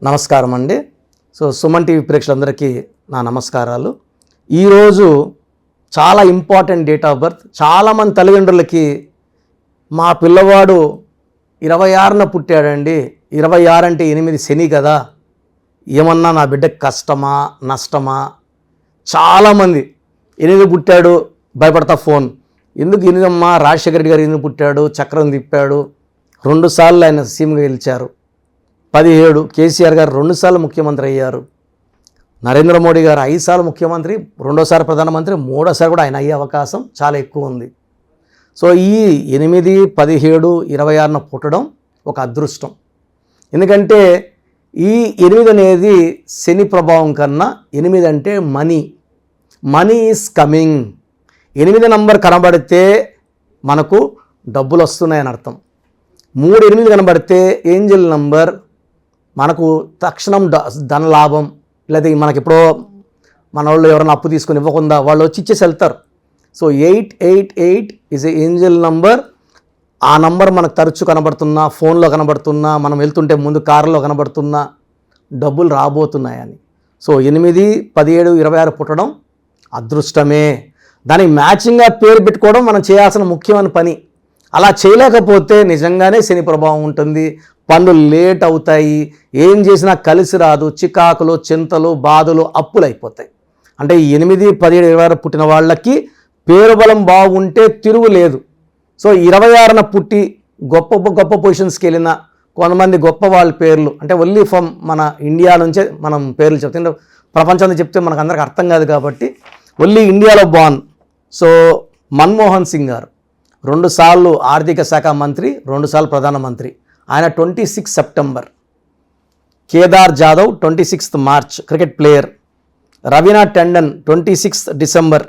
నమస్కారం అండి. సుమన్ టీవీ ప్రేక్షకులందరికీ నా నమస్కారాలు. ఈరోజు చాలా ఇంపార్టెంట్ డేట్ ఆఫ్ బర్త్. చాలామంది తల్లిదండ్రులకి మా పిల్లవాడు 26న పుట్టాడండి, 26 అంటే 8 శని కదా, ఏమన్నా నా బిడ్డకి కష్టమా నష్టమా? చాలామంది 8 పుట్టాడు భయపడతా ఫోన్, ఎందుకు 8 అమ్మా? రాజశేఖర రెడ్డి గారు 8 పుట్టాడు, చక్రం తిప్పాడు, 2 సార్లు ఆయన సీఎంగా గెలిచారు. 17 కేసీఆర్ గారు 2 సార్లు ముఖ్యమంత్రి అయ్యారు. నరేంద్ర మోడీ గారు 5 సార్లు ముఖ్యమంత్రి, 2వ సారి ప్రధానమంత్రి, 3వ సారి కూడా ఆయన అయ్యే అవకాశం చాలా ఎక్కువ ఉంది. ఈ 8, 17, 26న పుట్టడం ఒక అదృష్టం. ఎందుకంటే ఈ 8 అనేది శని ప్రభావం కన్నా 8 అంటే మనీ ఈజ్ కమింగ్. 8 నంబర్ కనబడితే మనకు డబ్బులు వస్తున్నాయని అర్థం. 3, 8 కనబడితే ఏంజల్ నంబర్, మనకు తక్షణం ధనలాభం. లేదా మనకి ఎప్పుడో మన వాళ్ళు ఎవరైనా అప్పు తీసుకొని ఇవ్వకుండా వాళ్ళు వచ్చి ఇచ్చేసి వెళ్తారు. 888 ఈజ్ ఏ ఏంజల్ నంబర్. ఆ నంబర్ మనకు తరచు కనబడుతున్నా, ఫోన్లో కనబడుతున్నా, మనం వెళ్తుంటే ముందు కారులో కనబడుతున్నా డబ్బులు రాబోతున్నాయని. 8, 17, 26 పుట్టడం అదృష్టమే. దానికి మ్యాచింగ్గా పేరు పెట్టుకోవడం మనం చేయాల్సిన ముఖ్యమైన పని. అలా చేయలేకపోతే నిజంగానే శని ప్రభావం ఉంటుంది, పనులు లేట్ అవుతాయి, ఏం చేసినా కలిసి రాదు, చికాకులు, చింతలు, బాధలు, అప్పులు అయిపోతాయి. అంటే 8, 17, 26 పుట్టిన వాళ్ళకి పేరు బలం బాగుంటే తిరుగు లేదు. 26న పుట్టి గొప్ప పొజిషన్స్కి వెళ్ళిన కొంతమంది గొప్ప వాళ్ళ పేర్లు, అంటే ఓన్లీ ఫ్రమ్ మన ఇండియా నుంచే మనం పేర్లు చెప్తే, ప్రపంచాన్ని చెప్తే మనకు అందరికి అర్థం కాదు కాబట్టి ఓన్లీ ఇండియాలో బాన్. మన్మోహన్ సింగ్ గారు 2 సార్లు ఆర్థిక శాఖ మంత్రి, 2 సార్లు ప్రధానమంత్రి. ఆయన 26 September. Kedar Jadhav 26 March cricket player. Raveena Tandon 26 December.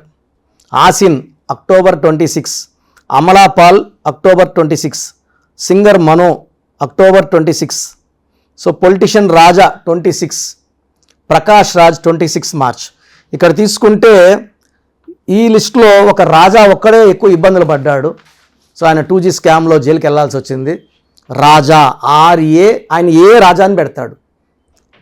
Asin October 26. Amala Paul October 26. Singer Mano October 26. Politician Raja 26. Prakash Raj 26 March. ఇక్కడ తీసుకుంటే ఈ లిస్టులో ఒక రాజా ఒక్కడే ఎక్కువ ఇబ్బందులు పడ్డాడు. ఆయన 2G స్కామ్లో జైలుకి వెళ్లాల్సి వచ్చింది. రాజా RA, ఆయన ఏ రాజా అని పెడతాడు.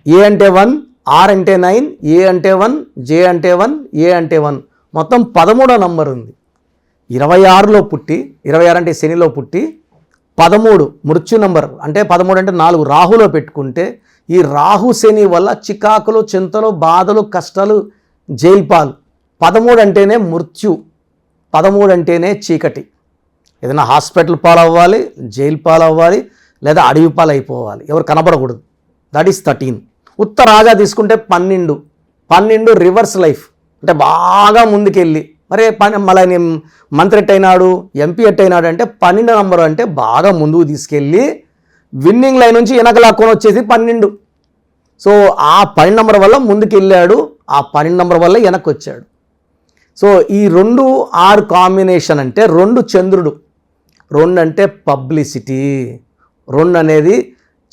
A అంటే 1, R అంటే 9, A అంటే 1, J అంటే 1, A అంటే 1, మొత్తం 13వ నంబర్ ఉంది. 26లో పుట్టి, 26 అంటే శనిలో పుట్టి, 13 మృత్యు నంబర్, అంటే 13 అంటే 4 రాహులో పెట్టుకుంటే, ఈ రాహు శని వల్ల చికాకులు, చింతలు, బాధలు, కష్టాలు, జైల్పాలు. 13 అంటేనే మృత్యు, 13 అంటేనే చీకటి. ఏదైనా హాస్పిటల్ పాలవ్వాలి, జైలు పాలవ్వాలి, లేదా అడవి పాలు అయిపోవాలి, ఎవరు కనబడకూడదు. That is 13. రాజా తీసుకుంటే 12 రివర్స్ లైఫ్, అంటే బాగా ముందుకెళ్ళి మళ్ళీ మంత్రి ఎట్టయినాడు, ఎంపీ ఎట్టయినాడు అంటే 12 నంబరు అంటే బాగా ముందుకు తీసుకెళ్ళి విన్నింగ్ లైన్ నుంచి వెనక లాక్కొని వచ్చేసి 12. ఆ 12 నంబర్ వల్ల ముందుకెళ్ళాడు, ఆ 12 నంబర్ వల్ల వెనక్కి వచ్చాడు. ఈ 2, 6 కాంబినేషన్ అంటే 2 చంద్రుడు. 2 అంటే పబ్లిసిటీ. 2 అనేది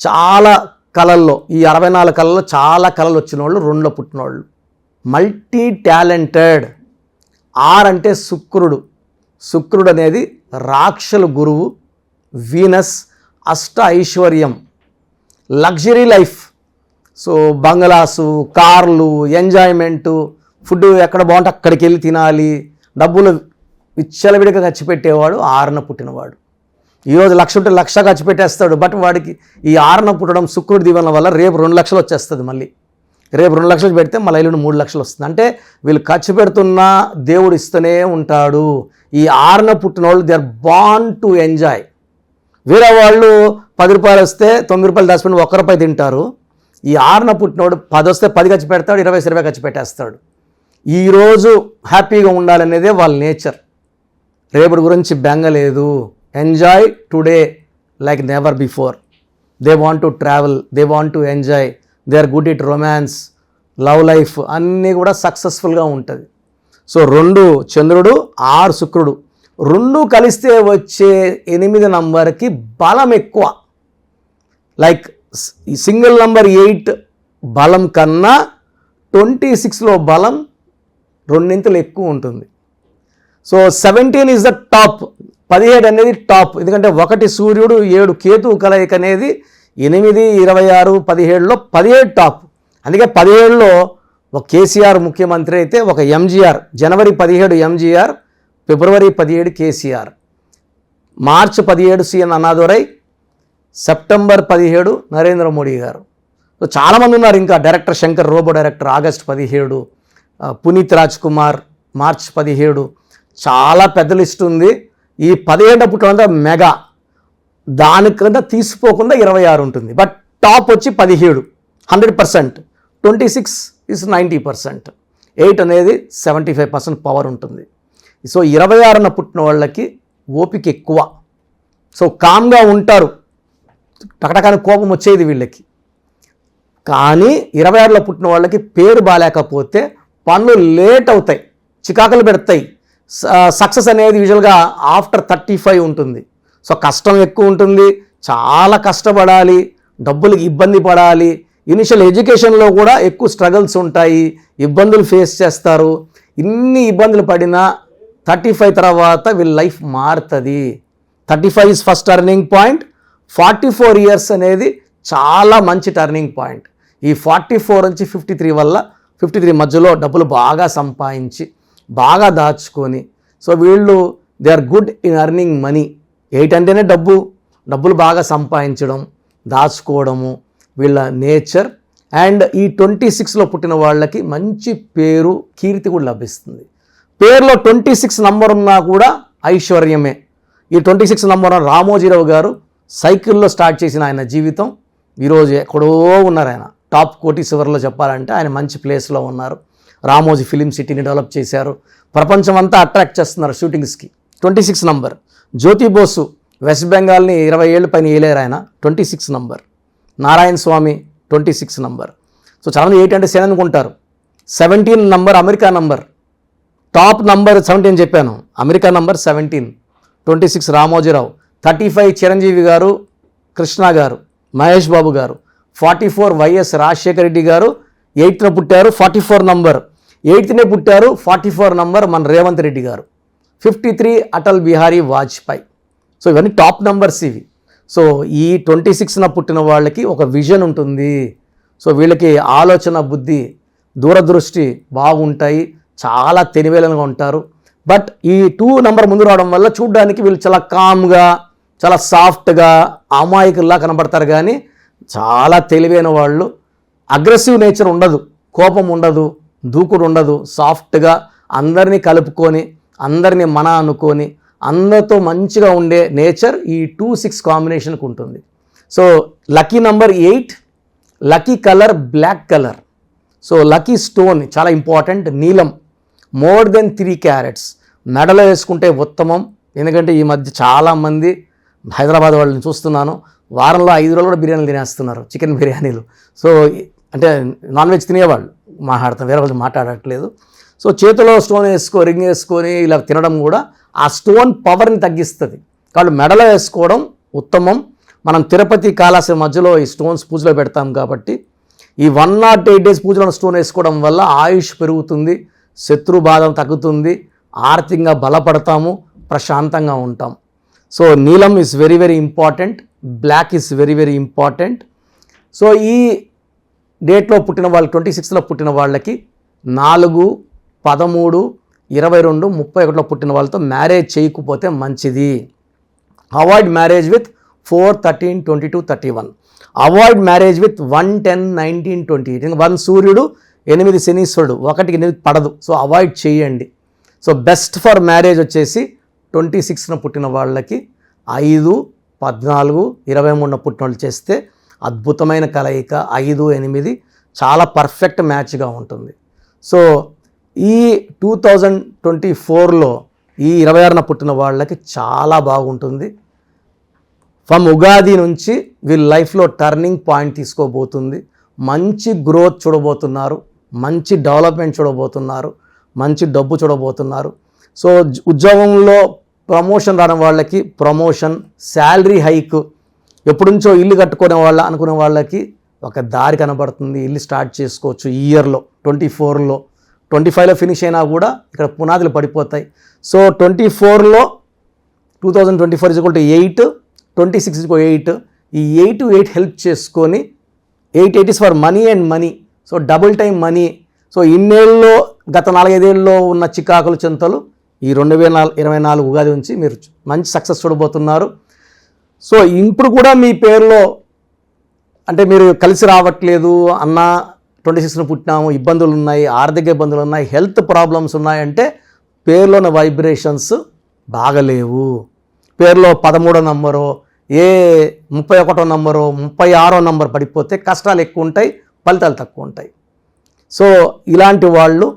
చాలా కళల్లో, ఈ 64 కళల్లో చాలా కళలు వచ్చిన వాళ్ళు 2లో పుట్టిన వాళ్ళు, మల్టీ టాలెంటెడ్. 6 అంటే శుక్రుడు అనేది రాక్షల గురువు, వీనస్, అష్ట ఐశ్వర్యం, లగ్జరీ లైఫ్. బంగ్లాసు, కార్లు, ఎంజాయ్మెంటు, ఫుడ్ ఎక్కడ బాగుంటే అక్కడికి వెళ్ళి తినాలి, డబ్బులు విచ్చలవిడిగా ఖర్చు పెట్టేవాడు 6న పుట్టినవాడు. ఈరోజు 1,00,000 ఉంటే 1,00,000 ఖర్చు పెట్టేస్తాడు. బట్ వాడికి ఈ 6న పుట్టడం శుక్రుడి దీవెన వల్ల రేపు 2 లక్షలు వచ్చేస్తుంది. మళ్ళీ రేపు 2 లక్షలు పెడితే మళ్ళీ ఎల్లుండి 3 లక్షలు వస్తుంది. అంటే వీళ్ళు ఖర్చు పెడుతున్నా దేవుడు ఇస్తూనే ఉంటాడు. ఈ 6న పుట్టిన వాళ్ళు they are born to enjoy. వేరే వాళ్ళు 10 రూపాయలు వస్తే 9 రూపాయలు దాచిపెట్టి 1 రూపాయి తింటారు. ఈ 6న పుట్టినవాడు 10 వస్తే 10 ఖర్చు పెడతాడు, 20 ఖర్చు పెట్టేస్తాడు. ఈరోజు హ్యాపీగా ఉండాలనేదే వాళ్ళ నేచర్. రేపటి గురించి బెంగ లేదు. Enjoy today like never before. They want to travel, they want to enjoy, they are good at romance, love life అన్నీ కూడా సక్సెస్ఫుల్గా ఉంటుంది. 2 చంద్రుడు, 6 శుక్రుడు, 2 కలిస్తే వచ్చే 8 నంబర్కి బలం ఎక్కువ. లైక్ సింగిల్ నంబర్ 8 బలం కన్నా 26లో బలం 2 ఎక్కువ ఉంటుంది. 17 ఈజ్ ద టాప్. 17 అనేది టాప్. ఎందుకంటే 1 సూర్యుడు 7 కేతు కలయిక అనేది 8, 26, 17లో 17 టాప్. అందుకే 17లో ఒక కేసీఆర్ ముఖ్యమంత్రి అయితే ఒక ఎంజీఆర్, జనవరి 17 ఎంజీఆర్, ఫిబ్రవరి 17 కేసీఆర్, మార్చి 17 సిఎన్ అన్నాదురై, సెప్టెంబర్ 17 నరేంద్ర మోడీ గారు. సో చాలామంది ఉన్నారు. ఇంకా director Shankar, Robo director August 17, Puneeth Raj Kumar March 17. చాలా పెద్ద లిస్ట్ ఉంది. ఈ 17 పుట్టడంతా మెగా, దానికన్నా తీసిపోకుండా 26 ఉంటుంది. బట్ టాప్ వచ్చి 17 100%, 26 ఇస్ 90%, 8 అనేది 75% పవర్ ఉంటుంది. సో 26న పుట్టిన వాళ్ళకి ఓపిక ఎక్కువ. సో కామ్గా ఉంటారు, టకటకాని కోపం వచ్చేది వీళ్ళకి. కానీ 26లో పుట్టిన వాళ్ళకి పేరు బాగాలేకపోతే పనులు లేట్ అవుతాయి, చికాకులు పెడతాయి. సక్సెస్ అనేది యూజువల్గా ఆఫ్టర్ 35 ఉంటుంది. సో కష్టం ఎక్కువ ఉంటుంది, చాలా కష్టపడాలి, డబ్బులకి ఇబ్బంది పడాలి. ఇనిషియల్ ఎడ్యుకేషన్లో కూడా ఎక్కువ స్ట్రగల్స్ ఉంటాయి, ఇబ్బందులు ఫేస్ చేస్తారు. ఇన్ని ఇబ్బందులు పడినా 35 తర్వాత వీళ్ళ లైఫ్ మారుతుంది. 35 is first turning point. 44 years అనేది చాలా మంచి టర్నింగ్ పాయింట్. ఈ 44 నుంచి 53 మధ్యలో డబ్బులు బాగా సంపాదించి బాగా దాచుకొని, సో వీళ్ళు they are good in earning money. 8 అంటేనే డబ్బులు బాగా సంపాదించడం, దాచుకోవడము వీళ్ళ నేచర్. అండ్ ఈ 26లో పుట్టిన వాళ్ళకి మంచి పేరు, కీర్తి కూడా లభిస్తుంది. పేరులో 26 నంబర్ ఉన్నా కూడా ఐశ్వర్యమే. ఈ 26 నంబర్ రామోజీరావు గారు సైకిల్లో స్టార్ట్ చేసిన ఆయన జీవితం ఈరోజు ఎక్కడో ఉన్నారు. ఆయన టాప్ కోటీశ్వర్లో చెప్పాలంటే ఆయన మంచి ప్లేస్లో ఉన్నారు. రామోజీ ఫిలిం సిటీని డెవలప్ చేశారు, ప్రపంచం అంతా అట్రాక్ట్ చేస్తున్నారు షూటింగ్స్కి. 26 నంబర్. జ్యోతి బోసు వెస్ట్ బెంగాల్ని 20 ఏళ్ళ పైన ఏలేరు ఆయన, 26 నంబర్. నారాయణ స్వామి 26 నంబర్. సో చాలామంది 8 అంటే 7 అనుకుంటారు. 17 number America number. Top number 17 చెప్పాను, అమెరికా నంబర్ 17. 26 రామోజీరావు. 35 చిరంజీవి గారు, కృష్ణ గారు, మహేష్ బాబు గారు. 44 వైఎస్ రాజశేఖర రెడ్డి గారు 8న పుట్టారు, 44 నంబర్. 8నే పుట్టారు, 44 నంబర్ మన రేవంత్ రెడ్డి గారు. 53 అటల్ బిహారీ వాజ్పేయి. సో ఇవన్నీ టాప్ నంబర్స్ ఇవి. సో ఈ 26న పుట్టిన వాళ్ళకి ఒక విజన్ ఉంటుంది. సో వీళ్ళకి ఆలోచన బుద్ధి, దూరదృష్టి బాగుంటాయి, చాలా తెలివేలనుగా ఉంటారు. బట్ ఈ 2 నంబర్ ముందు రావడం వల్ల చూడడానికి వీళ్ళు చాలా కామ్గా, చాలా సాఫ్ట్గా, అమాయకుల్లా కనబడతారు. కానీ చాలా తెలివైన వాళ్ళు. అగ్రెసివ్ నేచర్ ఉండదు, కోపం ఉండదు, దూకుడు ఉండదు. సాఫ్ట్గా అందరినీ కలుపుకొని, అందరినీ మన అనుకొని, అందరితో మంచిగా ఉండే నేచర్ ఈ 2-6 కాంబినేషన్కి ఉంటుంది. So lucky number 8, lucky colour black colour. So lucky stone చాలా ఇంపార్టెంట్, నీలం. మోర్ దెన్ 3 క్యారెట్స్ మెడలో వేసుకుంటే ఉత్తమం. ఎందుకంటే ఈ మధ్య చాలామంది హైదరాబాద్ వాళ్ళని చూస్తున్నాను, వారంలో 5 రోజులు కూడా బిర్యానీలు తినేస్తున్నారు, చికెన్ బిర్యానీలు. సో అంటే నాన్ వెజ్ తినేవాళ్ళు మాట్లాడతాం, వేరే వాళ్ళు మాట్లాడట్లేదు. సో చేతిలో స్టోన్ రింగ్ వేసుకొని ఇలా తినడం కూడా ఆ స్టోన్ పవర్ని తగ్గిస్తుంది. కాబట్టి మెడలో వేసుకోవడం ఉత్తమం. మనం తిరుపతి, కాళహస్తి మధ్యలో ఈ స్టోన్స్ పూజలో పెడతాం కాబట్టి ఈ 108 డేస్ పూజలో స్టోన్ వేసుకోవడం వల్ల ఆయుష్ పెరుగుతుంది, శత్రు బాధ తగ్గుతుంది, ఆర్థికంగా బలపడతాము, ప్రశాంతంగా ఉంటాం. సో నీలం is very very important, black is very very important. So ఈ డేట్లో పుట్టిన వాళ్ళు 26లో పుట్టిన వాళ్ళకి 4, 13, 22, 31లో పుట్టిన వాళ్ళతో మ్యారేజ్ చేయకపోతే మంచిది. Avoid marriage with 4, 13, 22, 31. Avoid marriage with 1, 10, 19, 20. 1 సూర్యుడు, 8 శనీశ్వరుడు, 1కి 8 పడదు. సో అవాయిడ్ చేయండి. సో బెస్ట్ ఫర్ మ్యారేజ్ వచ్చేసి 26న పుట్టిన వాళ్ళకి 5, 14, 23న పుట్టిన వాళ్ళు చేస్తే అద్భుతమైన కలయిక. 5, 8 చాలా పర్ఫెక్ట్ మ్యాచ్గా ఉంటుంది. సో ఈ 2024లో ఈ 26న పుట్టిన వాళ్ళకి చాలా బాగుంటుంది. ఫ్రమ్ ఉగాది నుంచి వీళ్ళ లైఫ్లో టర్నింగ్ పాయింట్ తీసుకోబోతుంది. మంచి గ్రోత్ చూడబోతున్నారు, మంచి డెవలప్మెంట్ చూడబోతున్నారు, మంచి డబ్బు చూడబోతున్నారు. సో ఉద్యోగంలో ప్రమోషన్ రావడం వాళ్ళకి ప్రమోషన్, శాలరీ హైక్, ఎప్పటి నుంచో ఇల్లు కట్టుకునే అనుకునే వాళ్ళకి ఒక దారి కనబడుతుంది, ఇల్లు స్టార్ట్ చేసుకోవచ్చు ఈ ఇయర్లో. 24లో 25లో ఫినిష్ అయినా కూడా ఇక్కడ పునాదులు పడిపోతాయి. సో 24లో 2024 = 8, 26 = 8, ఈ 8 to 8 హెల్ప్ చేసుకొని 8 is for money and money. So double time money. So ఇన్నేళ్ళలో గత 4-5 ఏళ్ళలో ఉన్న చికాకులు చింతలు ఈ 2024 ఉగాది నుంచి మీరు మంచి సక్సెస్ చూడబోతున్నారు. సో ఇప్పుడు కూడా మీ పేరులో అంటే మీరు కలిసి రావట్లేదు అన్న, 26న పుట్టినాము, ఇబ్బందులు ఉన్నాయి, ఆర్థిక ఇబ్బందులు ఉన్నాయి, హెల్త్ ప్రాబ్లమ్స్ ఉన్నాయంటే పేరులోని వైబ్రేషన్స్ బాగలేవు. పేరులో 13వ నంబరో 31వ నంబరో 36వ నంబర్ పడిపోతే కష్టాలు ఎక్కువ ఉంటాయి, ఫలితాలు తక్కువ ఉంటాయి. సో ఇలాంటి వాళ్ళు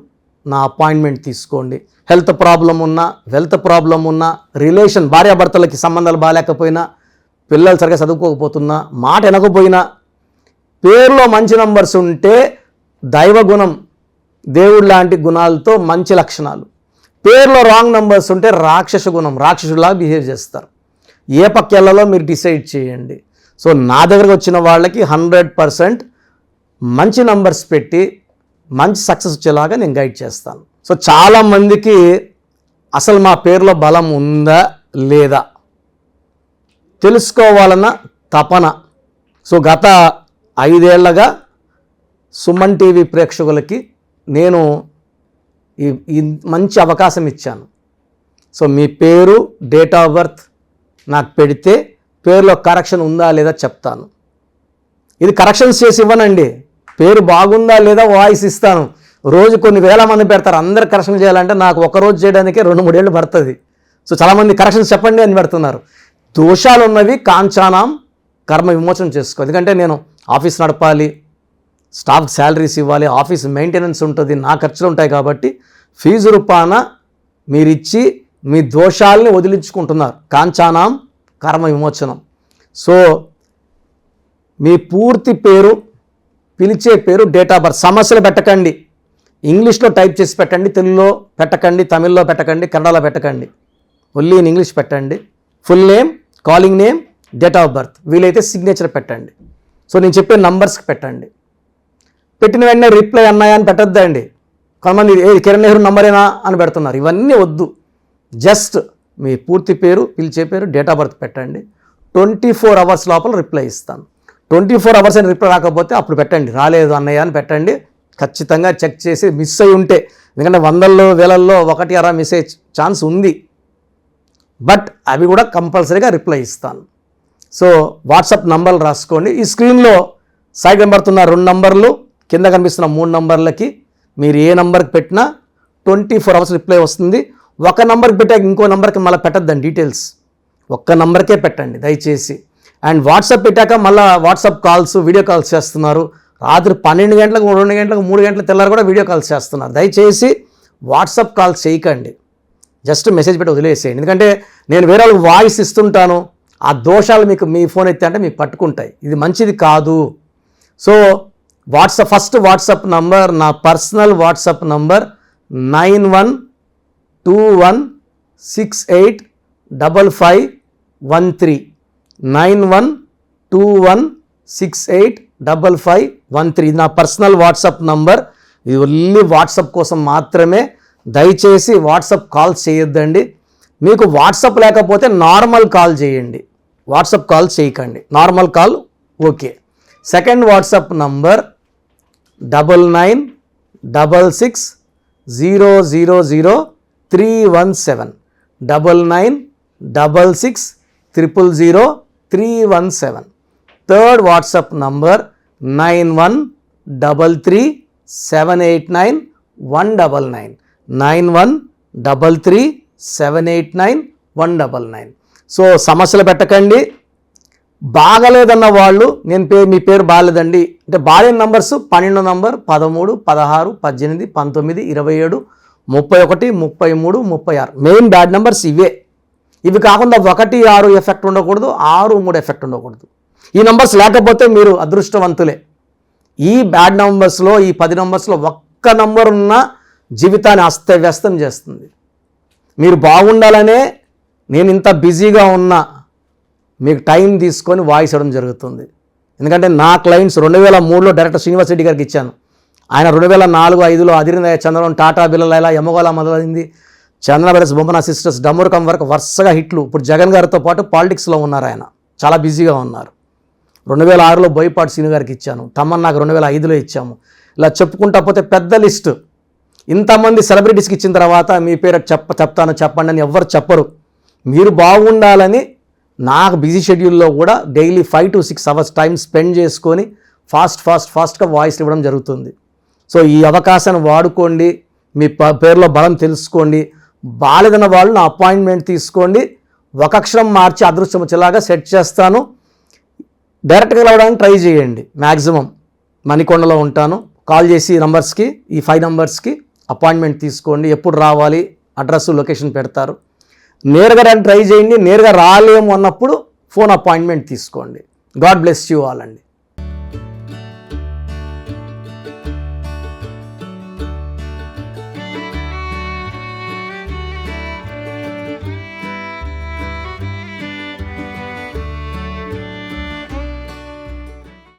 నా అపాయింట్మెంట్ తీసుకోండి. హెల్త్ ప్రాబ్లం ఉన్నా, వెల్త్ ప్రాబ్లం ఉన్నా, రిలేషన్ భార్యాభర్తలకి సంబంధాలు బాగాలేకపోయినా, పిల్లలు సరిగ్గా చదువుకోకపోతున్నా, మాట వినకపోయినా, పేరులో మంచి నంబర్స్ ఉంటే దైవగుణం, దేవుడు లాంటి గుణాలతో మంచి లక్షణాలు. పేరులో రాంగ్ నంబర్స్ ఉంటే రాక్షస గుణం, రాక్షసులాగా బిహేవ్ చేస్తారు. ఏ పక్కెళ్లలో మీరు డిసైడ్ చేయండి. సో నా దగ్గరకు వచ్చిన వాళ్ళకి 100% మంచి నంబర్స్ పెట్టి మంచి సక్సెస్ వచ్చేలాగా నేను గైడ్ చేస్తాను. సో చాలామందికి అసలు మా పేరులో బలం ఉందా లేదా తెలుసుకోవాలన్న తపన. సో గత 5 ఏళ్లుగా సుమన్ టీవీ ప్రేక్షకులకి నేను ఈ మంచి అవకాశం ఇచ్చాను. సో మీ పేరు, డేట్ ఆఫ్ బర్త్ నాకు పెడితే పేరులో కరెక్షన్ ఉందా లేదా చెప్తాను. ఇది కరెక్షన్స్ చేసి ఇవ్వనండి, పేరు బాగుందా లేదా వాయిస్ ఇస్తాను. రోజు కొన్ని వేల మంది పెడతారు, అందరు కరెక్షన్ చేయాలంటే నాకు ఒకరోజు చేయడానికే 2-3 ఏళ్ళు పడుతుంది. సో చాలామంది కరెక్షన్స్ చెప్పండి అని పెడుతున్నారు. దోషాలు ఉన్నవి కాంచానాం కర్మ విమోచన చేసుకో. ఎందుకంటే నేను ఆఫీస్ నడపాలి, స్టాఫ్ శాలరీస్ ఇవ్వాలి, ఆఫీస్ మెయింటెనెన్స్ ఉంటుంది, నా ఖర్చులు ఉంటాయి. కాబట్టి ఫీజు రూపాన మీరిచ్చి మీ దోషాలని వదిలించుకుంటున్నారు. కాంచానాం కర్మ విమోచనం. సో మీ పూర్తి పేరు, పిలిచే పేరు, డేట్ ఆఫ్ బర్త్, సమస్యలు పెట్టకండి. ఇంగ్లీష్లో టైప్ చేసి పెట్టండి, తెలుగులో పెట్టకండి, తమిళ్లో పెట్టకండి, కన్నడలో పెట్టకండి. ఓన్లీ ఇన్ ఇంగ్లీష్ పెట్టండి. Full name, calling name, date of birth, వీలైతే సిగ్నేచర్ పెట్టండి. సో నేను చెప్పే నంబర్స్కి పెట్టండి. పెట్టిన వెంటనే రిప్లై అన్నాయా అని పెట్టద్దండి. కొంతమంది కిరణ్ నెహ్రూ నంబరేనా అని పెడుతున్నారు. ఇవన్నీ వద్దు. జస్ట్ మీ పూర్తి పేరు, పిలిచే పేరు, డేట్ ఆఫ్ బర్త్ పెట్టండి. 24 hours లోపల రిప్లై ఇస్తాను. 24 hours అని రిప్లై రాకపోతే అప్పుడు పెట్టండి, రాలేదు అన్నయ్య అని పెట్టండి. ఖచ్చితంగా చెక్ చేసి మిస్ అయి ఉంటే, ఎందుకంటే 100ల్లో 1000ల్లో 1-2 మిస్ అయ్యే ఛాన్స్ ఉంది. బట్ అవి కూడా కంపల్సరీగా రిప్లై ఇస్తాను. సో వాట్సాప్ నంబర్లు రాసుకోండి. ఈ స్క్రీన్లో సైడ్ కనబడుతున్న 2 నంబర్లు, కింద కనిపిస్తున్న 3 నంబర్లకి మీరు ఏ నంబర్కి పెట్టినా 24 hours రిప్లై వస్తుంది. ఒక నంబర్కి పెట్టాక ఇంకో నంబర్కి మళ్ళీ పెట్టద్దండి డీటెయిల్స్, ఒక్క నంబర్కే పెట్టండి దయచేసి. అండ్ వాట్సాప్ పెట్టాక మళ్ళీ వాట్సాప్ కాల్స్, వీడియో కాల్స్ చేస్తున్నారు. రాత్రి 12 గంటలకు, 2 గంటలకు, 3 గంటలకు తెల్లారు కూడా వీడియో కాల్స్ చేస్తున్నారు. దయచేసి వాట్సాప్ కాల్స్ చేయకండి, జస్ట్ మెసేజ్ పెట్టి వదిలేసేయండి. ఎందుకంటే నేను వేరే వాళ్ళకి వాయిస్ ఇస్తుంటాను, ఆ దోషాలు మీకు మీ ఫోన్ ఎత్తే అంటే మీకు పట్టుకుంటాయి. ఇది మంచిది కాదు. సో ఫస్ట్ వాట్సాప్ నంబర్, నా పర్సనల్ వాట్సాప్ నంబర్ 9121685513 9121685513. ఇది నా పర్సనల్ వాట్సాప్ నంబర్. ఇది ఓన్లీ వాట్సాప్ కోసం మాత్రమే. దయచేసి వాట్సాప్ కాల్స్ చేయొద్దండి. మీకు వాట్సాప్ లేకపోతే నార్మల్ కాల్ చేయండి, వాట్సాప్ కాల్ చేయకండి. Normal call okay. Second WhatsApp number 9966000317 9966000317. Third WhatsApp number 9133789199 9133789199. So సమస్యలు పెట్టకండి. బాగలేదన్న వాళ్ళు, మీ పేరు బాగలేదండి అంటే బాగాలేని numbers 12 number, 13, 16, 18, 19, 27, 31, 33, 36 main bad numbers ఇవే. ఇవి కాకుండా 1, 6 ఎఫెక్ట్ ఉండకూడదు, 6, 3 ఎఫెక్ట్ ఉండకూడదు. ఈ నంబర్స్ లేకపోతే మీరు అదృష్టవంతులే. ఈ బ్యాడ్ నంబర్స్లో, ఈ 10 నంబర్స్లో ఒక్క నంబర్ ఉన్న జీవితాన్ని అస్తవ్యస్తం చేస్తుంది. మీరు బాగుండాలనే నేను ఇంత బిజీగా ఉన్నా మీకు టైం తీసుకొని వాయిస్ ఇవ్వడం జరుగుతుంది. ఎందుకంటే నా క్లయింట్స్ 2003లో డైరెక్టర్ శ్రీనివాస్ రెడ్డి గారికి ఇచ్చాను. ఆయన 2004-5లో అదిరిన చంద్రబాబు, టాటా బిర్లా, యమగోళ మొదలైంది, చంద్ర బ్రదర్స్, బొమ్మన సిస్టర్స్, డమ్మూరకం వరకు వరుసగా హిట్లు. ఇప్పుడు జగన్ గారితో పాటు పాలిటిక్స్లో ఉన్నారు. ఆయన చాలా బిజీగా ఉన్నారు. 2006లో బోయపాటి శ్రీను గారికి ఇచ్చాను, తమన్నాకు 2005లో ఇచ్చాము. ఇలా చెప్పుకుంటా పోతే పెద్ద లిస్టు. ఇంతమంది సెలబ్రిటీస్కి ఇచ్చిన తర్వాత మీ పేరు చెప్తాను చెప్పండి అని ఎవ్వరు చెప్పరు. మీరు బాగుండాలని నాకు బిజీ షెడ్యూల్లో కూడా daily 5 to 6 hours time spend చేసుకొని ఫాస్ట్గా వాయిస్ ఇవ్వడం జరుగుతుంది. సో ఈ అవకాశాన్ని వాడుకోండి, మీ పేరులో బలం తెలుసుకోండి. బాలేదన్న వాళ్ళు నా అపాయింట్మెంట్ తీసుకోండి, ఒక అక్షరం మార్చి అదృష్టం వచ్చేలాగా సెట్ చేస్తాను. డైరెక్ట్గా రావడానికి ట్రై చేయండి. మ్యాక్సిమం మణికొండలో ఉంటాను. కాల్ చేసి ఈ 5 నంబర్స్కి అపాయింట్మెంట్ తీసుకోండి. ఎప్పుడు రావాలి, అడ్రస్, లొకేషన్ పెడతారు. నేరుగా ట్రై చేయండి. నేరుగా రాలేము అన్నప్పుడు ఫోన్ అపాయింట్మెంట్ తీసుకోండి. గాడ్ బ్లెస్ యూ ఆల్ అండి.